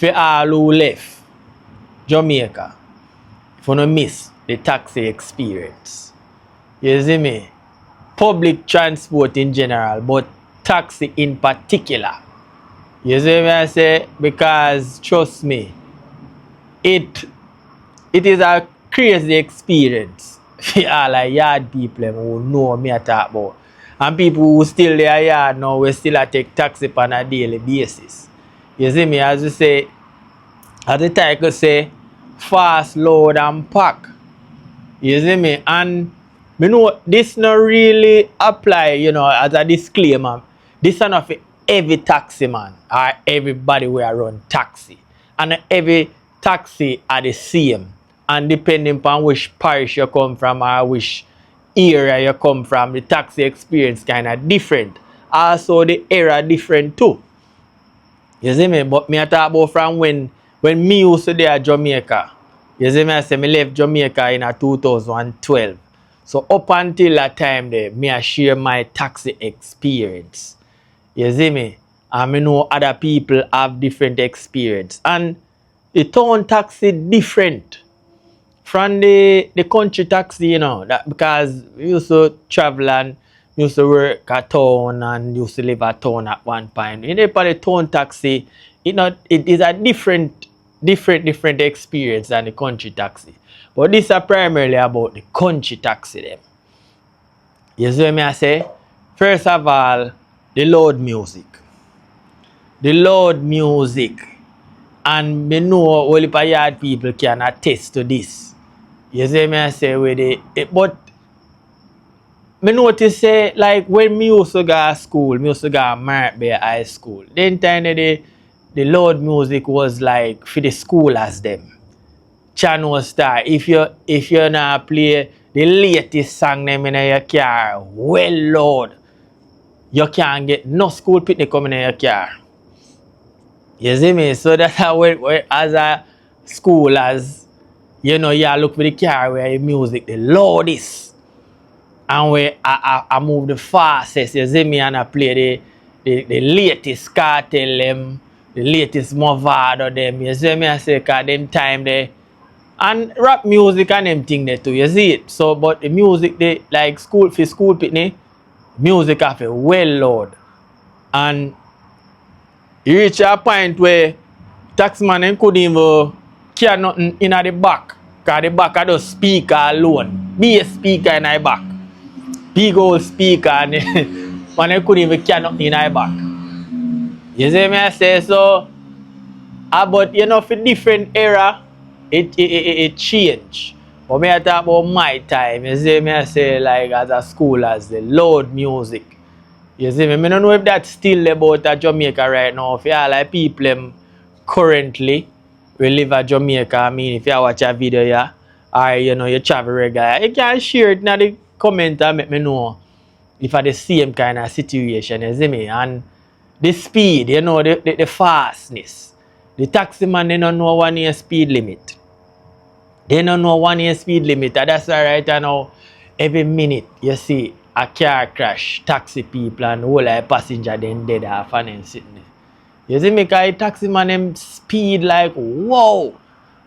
for all who left Jamaica, if you don't miss the taxi experience. You see me? Public transport in general, but taxi in particular. You see me I say? Because trust me, it is a crazy experience for all the yard people who know me I talk about. And people who still there yard now, we still take taxi on a daily basis. You see me, as you say, at the time I could say, fast, load and pack. You see me? And me know this not really apply, as a disclaimer. This is not for every taxi man or everybody who run taxi. And every taxi are the same. And depending upon which parish you come from or which area you come from, the taxi experience kind of different. Also the era different too. You see me? But me I talk about from when me used to there at Jamaica. You see me I say me left Jamaica in 2012. So up until that time there, me I share my taxi experience. You see me? And I know other people have different experience. And the town taxi different from the country taxi, that because we used to travel and used to work at town and used to live at town at one point. In the town taxi, it is a different experience than the country taxi. But this is primarily about the country taxi them. You see what I say? First of all, the loud music. The loud music. And me know all the yard people can attest to this. You see me I say with but me notice say like when me used to go to school, me used to go to Mark Bay High School. Then time the loud music was like for the schoolers them. Channel Star. If you not play the latest song them in your car, well loud, you can't get no school picnic coming in your car. You see me? So that's how as a schoolers, you look for the car where the music the loudest and where I move the fastest. You see me? And I play the latest cartel them, the latest Movado them. You see me? I say cause them time there. And rap music and them thing there too, you see it. So but the music they like school picnic, music have a well loud. And you reach a point where taxman couldn't even carry nothing in the back. Because the back are just speaker alone. Be a speaker in the back. Big old speaker and they couldn't even carry nothing in the back. You see me I say so? But for different era, it changed. But me I talk about my time. You see me I say like as a school as the loud music. You see me? I don't know if that's still about Jamaica right now. If you all like people currently we live at Jamaica, I mean if you watch a video yeah, or you travel regular, you can share it in the comment and let me know if it's the same kind of situation, you see me? And the speed, the fastness. The taxi man they don't know 1 year speed limit. They don't know 1 year speed limit. And that's alright now. Every minute you see a car crash, taxi people and whole like passenger then dead off and then sitting there. You see me, because taxi man them speed like wow.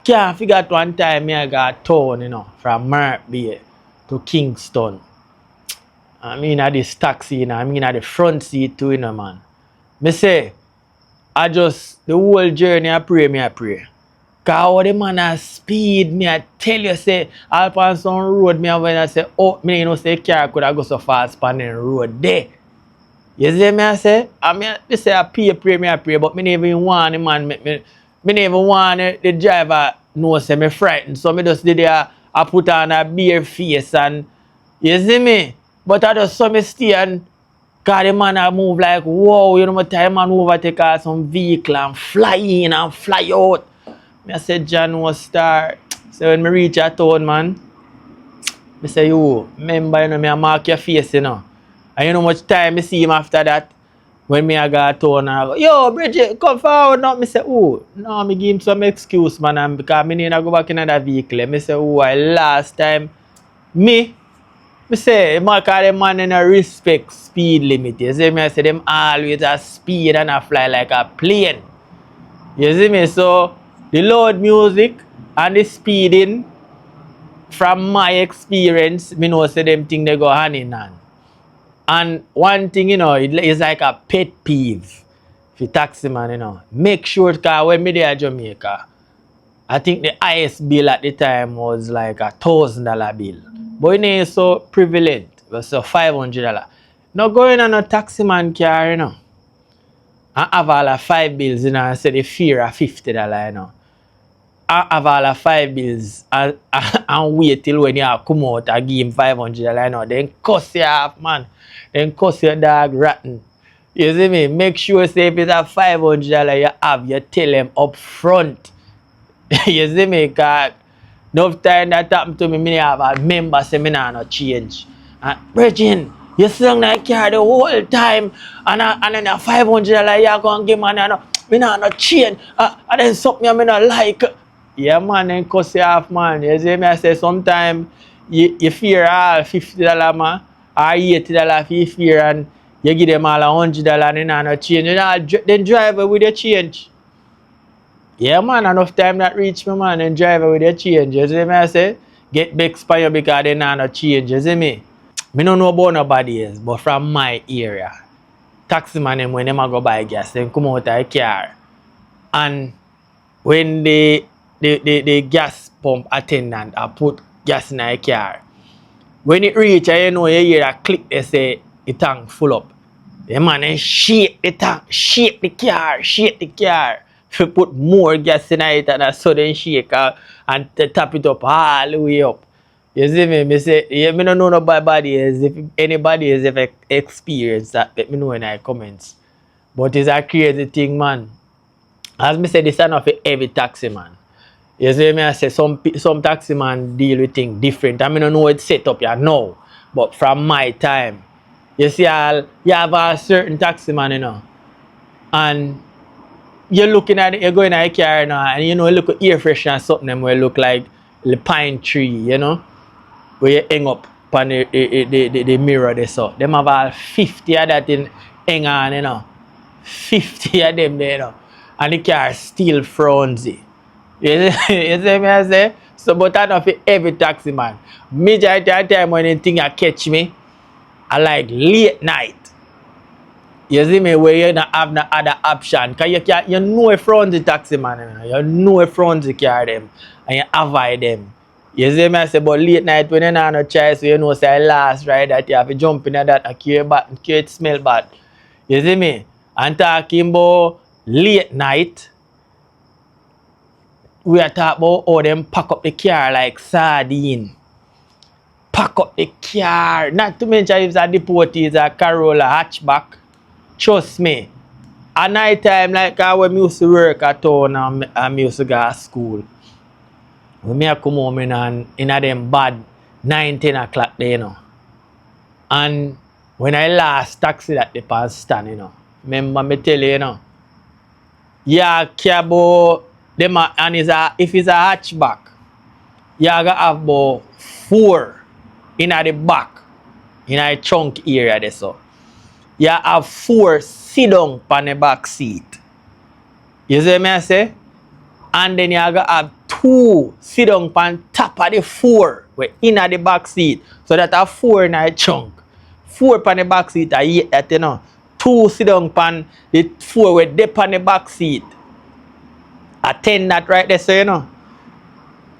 Can't figure out one time I got town, from Mark Bay to Kingston. I mean at this taxi, I mean at the front seat too, man. Me say, the whole journey I pray. Cause how the man has speed, me I tell you say, all on some road, me when I say, oh, me say car could have go so fast on the road there. You see me I say? I say I pray, but me never even want the man, me never want the driver know say me frightened. So me just did there, I put on a bare face and, you see me? But I just saw me stay and, cause the man I move like, wow, what time man overtake some vehicle and fly in and fly out. I said, John was start. So when I reach a town, man, I say, you, remember, me I mark your face, And you know much time I see him after that. When me I go to town, I go, yo, Bridget, come forward now. I say, oh, no, me give him some excuse, man, and because I need to go back in that vehicle. I say, oh, last time, I say, mark all the man in a respect speed limit. You see me, I say, them always a speed and a fly like a plane. You see me? So the loud music and the speeding, from my experience, me know say them thing they go hand in hand. And one thing, you know, it's like a pet peeve for taxi man, you know. Make sure, cause when me there at Jamaica, I think the highest bill at the time was like $1,000 bill. But you know, it's so prevalent. It was so $500. Now going on a taxi man car, you know, and have all the 5 bills, you know, and say the fear of $50, you know. And have all the 5 bills and wait till when you come out and give him $500, you know. Then cuss you off, man. Then cuss your dog rotten. You see me? Make sure say if it's a $500 you have, you tell them up front. You see me? Cause enough time that happened to me, me have a member say me nah no change. And Virgin, you sung that car the whole time and then a $500 you gonna give man and me nah no change. And then something me not like. Yeah man, then cuss you off man. You see me? I say sometimes you fear all $50 man or $80 if you fear and you give them all $100 and they nah no change. You know, then drive with the change. Yeah man, enough time that reach me man and drive with the change. You see me I say? Get back for you because they nah no change, you see me? Me don't know about nobody else, but from my area, taxi man them when them a go buy gas, them come out of a car. And when the gas pump attendant a put gas in a car, when it reach you know you hear a click they say the tank full up. The man then shake the tank, shake the car. To put more gas in it and a sudden shake and tap it up all the way up. You see me? Me say, yeah, me don't know nobody else. If anybody has ever experienced that, let me know in the comments. But it's a crazy thing, man. As me say, this is not for every taxi man. You see me? I say some taxi man deal with things different. I mean, I don't know it's set up here now. But from my time, you see, you have a certain taxi man, you know. And you're looking at it, you're going at a car now, and you know, look at air freshener and something them where look like the pine tree, you know, where you hang up on the mirror there. So them have all 50 of that in hang on, you know. 50 of them there, you know. And the car still frownsy. You see me I say? So but I know for every taxi man. Majority of the time when anything you catch me, I like late night. You see me where you don't have no other option. Cause you know a front the taxi man, you know a front the car them and you avoid them. You see me I say but late night when you don't have no choice, so you know say last ride that you have to jump in that and carry it smell bad. You see me? And talking about late night, we are talking about how them pack up the car like sardine. Pack up the car. Not to mention if it's a deportees a Corolla hatchback. Trust me, at night time, like when we used to work at town and we used to go to school, when I come home in them bad 9-10 o'clock there, you know. And when I last taxi that the pan stand, you know, remember me tell you, you know, yeah, cabo, them and if it's a hatchback, you gotta have about 4 in the back, in a trunk area there so. You have 4 sit down on the back seat. You see me I say? And then you have 2 sit down on top of the 4 in the back seat. So that have 4 in the trunk. 4 on the back seat, I eat that, you know. 2 sit down on the 4 with dip on the back seat. I 10 that right there, so you know.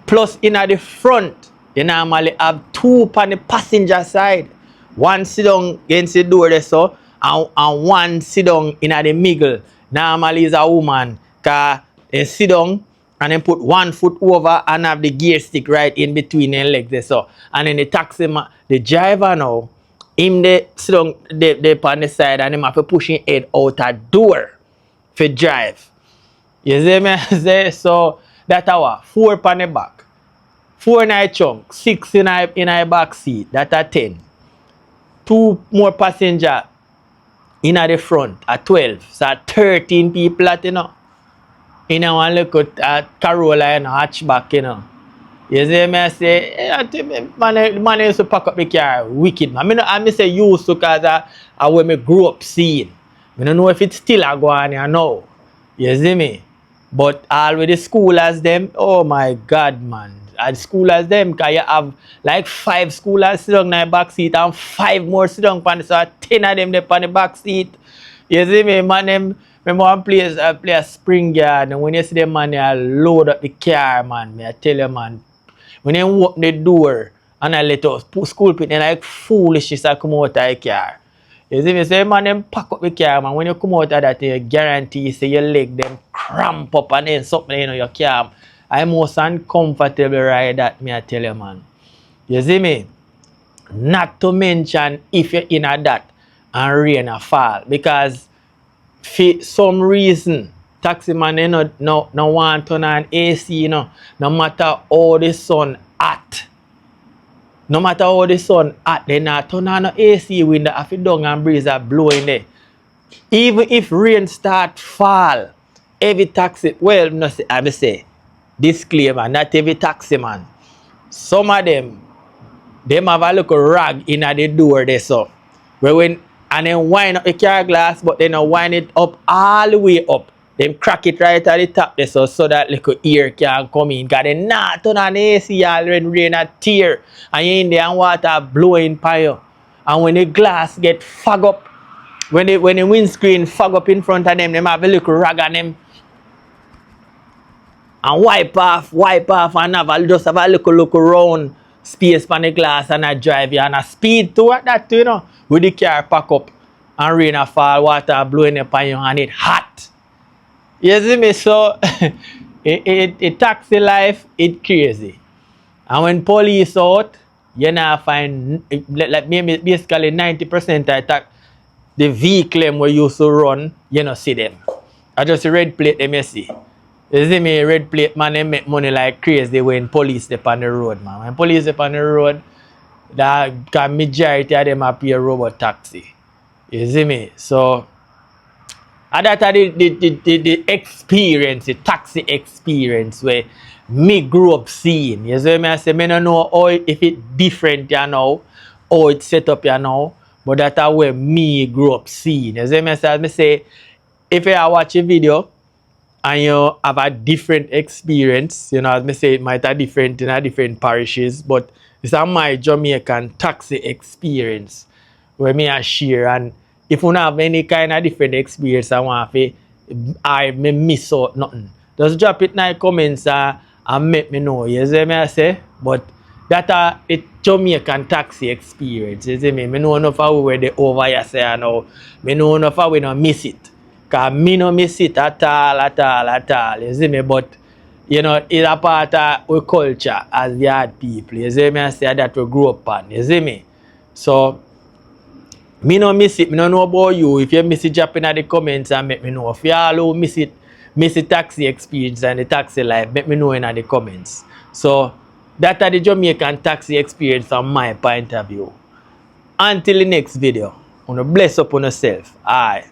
Plus in the front, you normally have 2 on the passenger side. 1 sit down against the door there so. And 1 sit down in the middle. Normally is a woman. Cause they sit down and then put 1 foot over and have the gear stick right in between their legs there so. And then the taxi man, the driver now, him they sit down they on the side and him have to push his head out a door for drive. You see me say? So that's our 4 on the back. 4 in the trunk, 6 in the back seat, that's a 10. 2 more passenger in the front at 12. So 13 people at, you know. You know, and look at Corolla and hatchback, you know. You see me I say, man used to pack up the car wicked, man. I say used to because I when me grew up seeing. I don't know if it's still a go on here now. You see me? But all with the schoolers them, oh my God, man. And schoolers them, because you have like 5 schoolers sit down in the back seat and 5 more sit down on the, so 10 of them on the back seat. You see me, man, them, remember one place, I play a spring yard, and when you see them, man, they load up the car, man. I tell you, man, when they open the door, and I let us school people like foolishness I come out of the car. You see me, say, man, them pack up the car, man. When you come out of that, you guarantee, say, your leg, them cramp up, and then something, you know, you can't. I'm most uncomfortable ride that, me I tell you, man. You see me? Not to mention if you're in a that and rain a fall. Because for some reason, taxi man, you know, no want to turn on AC, you know, no matter how the sun hot. No matter how the sun hot, they not turn on no AC window if it down and breeze are blowing there. Even if rain start fall, every taxi, well, no, I say, disclaimer, not every taxi man. Some of them have a little rag in the door there, so where when and then wind up the car glass, but then wind it up all the way up. Them crack it right at the top there, so that little air can come in. Because they not turn on the AC all when rain a tear and you in there and water blowing by you. And when the glass get fog up, when the windscreen fog up in front of them have a little rag on them. And wipe off and just have a look around space on the glass and I drive you and a speed toward that too, you know. With the car pack up and rain a fall, water blowing up on you and it hot. You see me? So it taxi life, it crazy. And when police out, you now find like maybe basically 90% of the vehicle where you used to run, you don't see them. I just red plate them you see. You see me, red plate man, they make money like crazy when police step on the road, man. When police step on the road, the majority of them are pay robot taxi. You see me? So, and that's the experience, the taxi experience where me grew up seeing. You see me? I say, I don't know how, if it's different, you know, how it's set up, you know, but that's where me grew up seeing. You see me? So I say, if I watch a video, and you have a different experience, you know, as I say, it might have different in a different parishes, but it's my Jamaican taxi experience where me I share. And if you don't have any kind of different experience, I may miss out nothing. Just drop it in the comments and make me know. You see me I say? But that's a Jamaican taxi experience. You see me? I know enough of where they over here say I know. I know enough of we don't miss it. Because me no miss it at all. You see me? But, you know, it's a part of our culture as yard people. You see me? I say that we grew up on. You see me? So, me no miss it. Me no know about you. If you miss it, drop in the comments and make me know. If you all miss the taxi experience and the taxi life, make me know in the comments. So, that's the Jamaican taxi experience from my point of view. Until the next video, bless up on yourself. Aye.